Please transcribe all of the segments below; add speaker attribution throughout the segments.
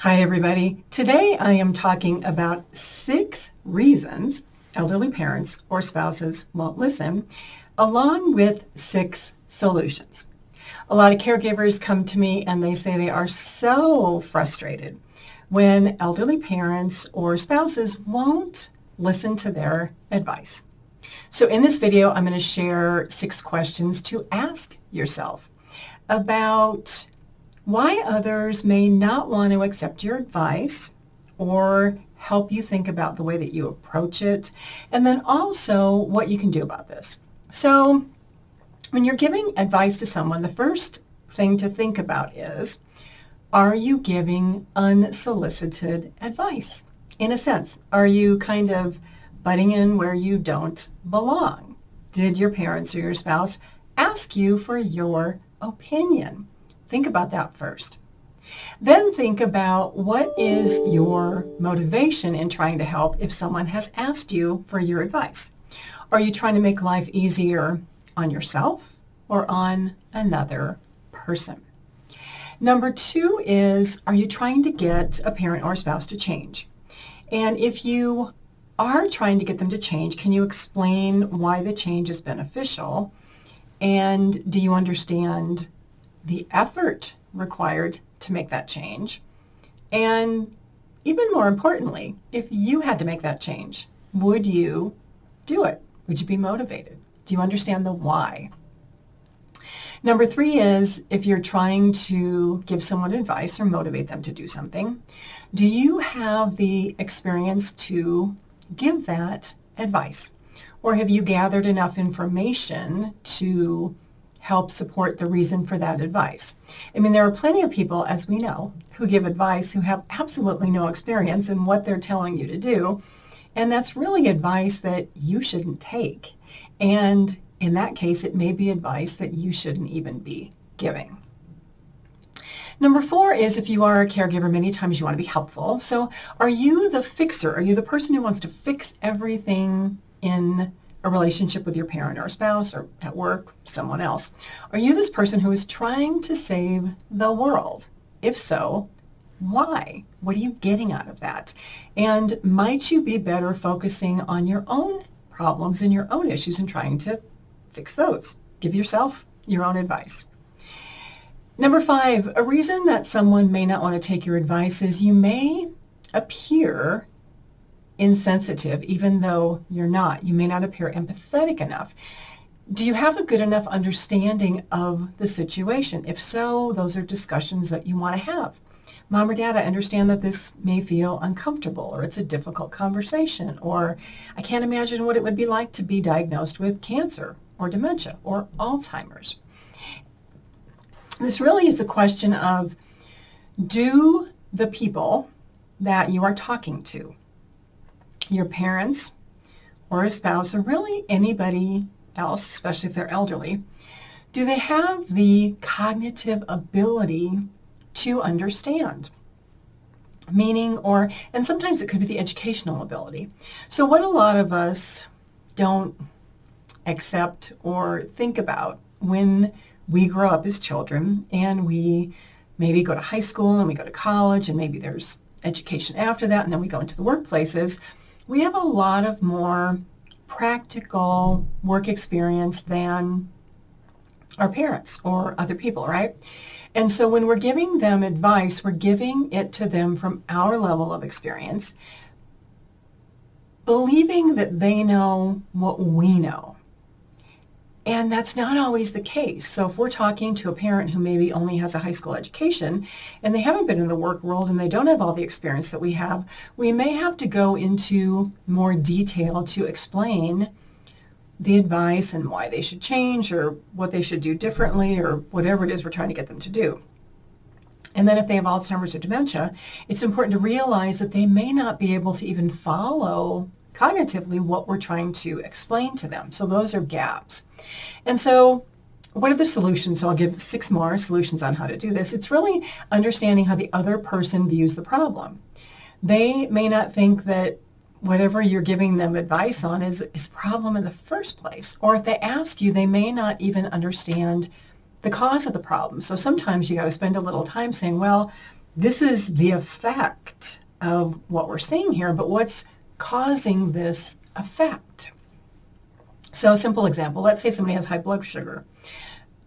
Speaker 1: Hi, everybody. Today I am talking about 6 reasons elderly parents or spouses won't listen, along with 6 solutions. A lot of caregivers come to me and they say they are so frustrated when elderly parents or spouses won't listen to their advice. So in this video, I'm going to share 6 questions to ask yourself about why others may not want to accept your advice or help you think about the way that you approach it, and then also what you can do about this. So when you're giving advice to someone, the first thing to think about is, are you giving unsolicited advice? In a sense, are you kind of butting in where you don't belong? Did your parents or your spouse ask you for your opinion? Think about that first. Then think about what is your motivation in trying to help if someone has asked you for your advice. Are you trying to make life easier on yourself or on another person? Number 2 is, are you trying to get a parent or spouse to change? And if you are trying to get them to change, can you explain why the change is beneficial? And do you understand the effort required to make that change? And even more importantly, if you had to make that change, would you do it? Would you be motivated? Do you understand the why? Number 3 is, if you're trying to give someone advice or motivate them to do something, do you have the experience to give that advice? Or have you gathered enough information to help support the reason for that advice? I mean, there are plenty of people, as we know, who give advice who have absolutely no experience in what they're telling you to do, and that's really advice that you shouldn't take. And in that case, it may be advice that you shouldn't even be giving. Number 4 is, if you are a caregiver, many times you want to be helpful. So are you the fixer? Are you the person who wants to fix everything in a relationship with your parent or spouse or at work, someone else? Are you this person who is trying to save the world? If so, why? What are you getting out of that? And might you be better focusing on your own problems and your own issues and trying to fix those? Give yourself your own advice. Number 5, a reason that someone may not want to take your advice is you may appear insensitive, even though you're not. You may not appear empathetic enough. Do you have a good enough understanding of the situation? If so, those are discussions that you want to have. Mom or Dad, I understand that this may feel uncomfortable, or it's a difficult conversation, or I can't imagine what it would be like to be diagnosed with cancer or dementia or Alzheimer's. This really is a question of, do the people that you are talking to, your parents or a spouse, or really anybody else, especially if they're elderly, do they have the cognitive ability to understand? Meaning, and sometimes it could be the educational ability. So what a lot of us don't accept or think about when we grow up as children and we maybe go to high school and we go to college and maybe there's education after that and then we go into the workplaces, we have a lot of more practical work experience than our parents or other people, right? And so when we're giving them advice, we're giving it to them from our level of experience, believing that they know what we know. And that's not always the case. So if we're talking to a parent who maybe only has a high school education and they haven't been in the work world and they don't have all the experience that we have, we may have to go into more detail to explain the advice and why they should change or what they should do differently or whatever it is we're trying to get them to do. And then if they have Alzheimer's or dementia, it's important to realize that they may not be able to even follow cognitively what we're trying to explain to them. So those are gaps. And so what are the solutions? So I'll give 6 more solutions on how to do this. It's really understanding how the other person views the problem. They may not think that whatever you're giving them advice on is a problem in the first place. Or if they ask you, they may not even understand the cause of the problem. So sometimes you got to spend a little time saying, well, This is the effect of what we're seeing here, but what's causing this effect? So a simple example, let's say somebody has high blood sugar.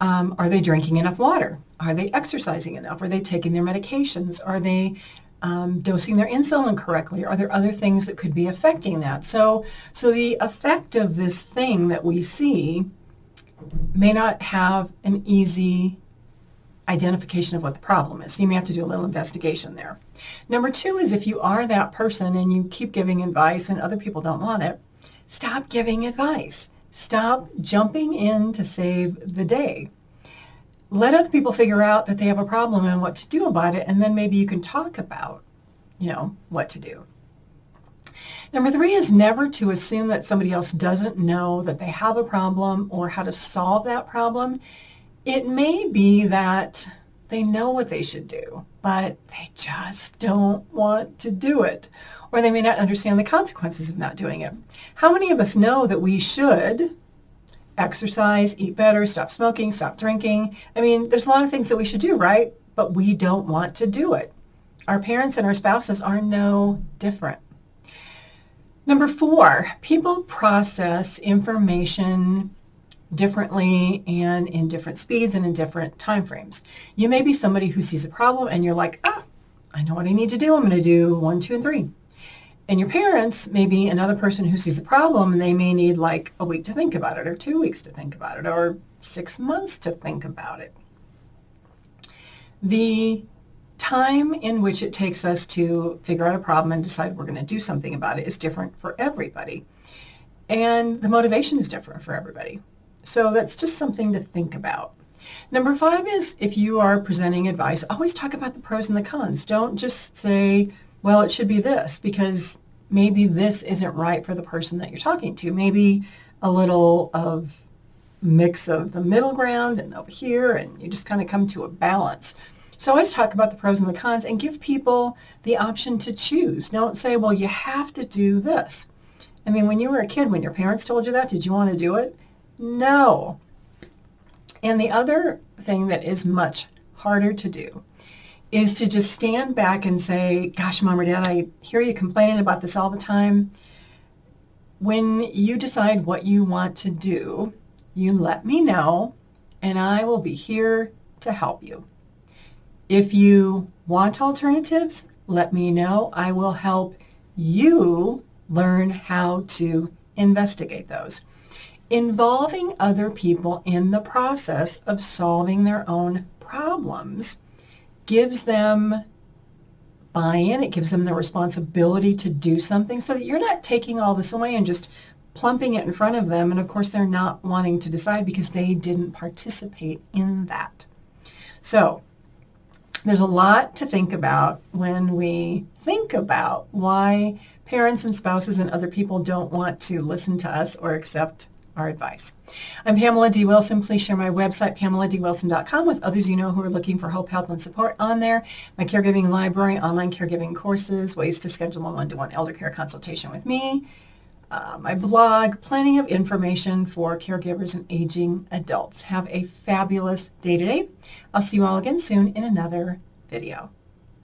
Speaker 1: Are they drinking enough water? Are they exercising enough? Are they taking their medications? Are they dosing their insulin correctly? Are there other things that could be affecting that? So the effect of this thing that we see may not have an easy identification of what the problem is. So you may have to do a little investigation there. Number two is if you are that person and you keep giving advice and other people don't want it, stop giving advice. Stop jumping in to save the day. Let other people figure out that they have a problem and what to do about it, and then maybe you can talk about, what to do. Number three is never to assume that somebody else doesn't know that they have a problem or how to solve that problem. It may be that they know what they should do, but they just don't want to do it, or they may not understand the consequences of not doing it. How many of us know that we should exercise, eat better, stop smoking, stop drinking? I mean, there's a lot of things that we should do, right? But we don't want to do it. Our parents and our spouses are no different. Number four, people process information differently and in different speeds and in different time frames. You may be somebody who sees a problem and you're like, I know what I need to do. I'm going to do 1, 2, and 3. And your parents may be another person who sees a problem and they may need like a week to think about it or 2 weeks to think about it or 6 months to think about it. The time in which it takes us to figure out a problem and decide we're going to do something about it is different for everybody. And the motivation is different for everybody. So that's just something to think about. Number five is if you are presenting advice, always talk about the pros and the cons. Don't just say, well, it should be this, because maybe this isn't right for the person that you're talking to. Maybe a little of mix of the middle ground and over here, and you just kind of come to a balance. So always talk about the pros and the cons and give people the option to choose. Don't say, well, you have to do this. I mean, when you were a kid, when your parents told you that, did you want to do it? No. And the other thing that is much harder to do is to just stand back and say, gosh, Mom or Dad, I hear you complaining about this all the time. When you decide what you want to do, you let me know, and I will be here to help you. If you want alternatives, let me know. I will help you learn how to investigate those. Involving other people in the process of solving their own problems gives them buy-in. It gives them the responsibility to do something so that you're not taking all this away and just plumping it in front of them. And of course, they're not wanting to decide because they didn't participate in that. So there's a lot to think about when we think about why parents and spouses and other people don't want to listen to us or accept our advice. I'm Pamela D. Wilson. Please share my website, PamelaDWilson.com, with others you know who are looking for hope, help, and support on there. My caregiving library, online caregiving courses, ways to schedule a one-to-one elder care consultation with me, my blog, plenty of information for caregivers and aging adults. Have a fabulous day today. I'll see you all again soon in another video.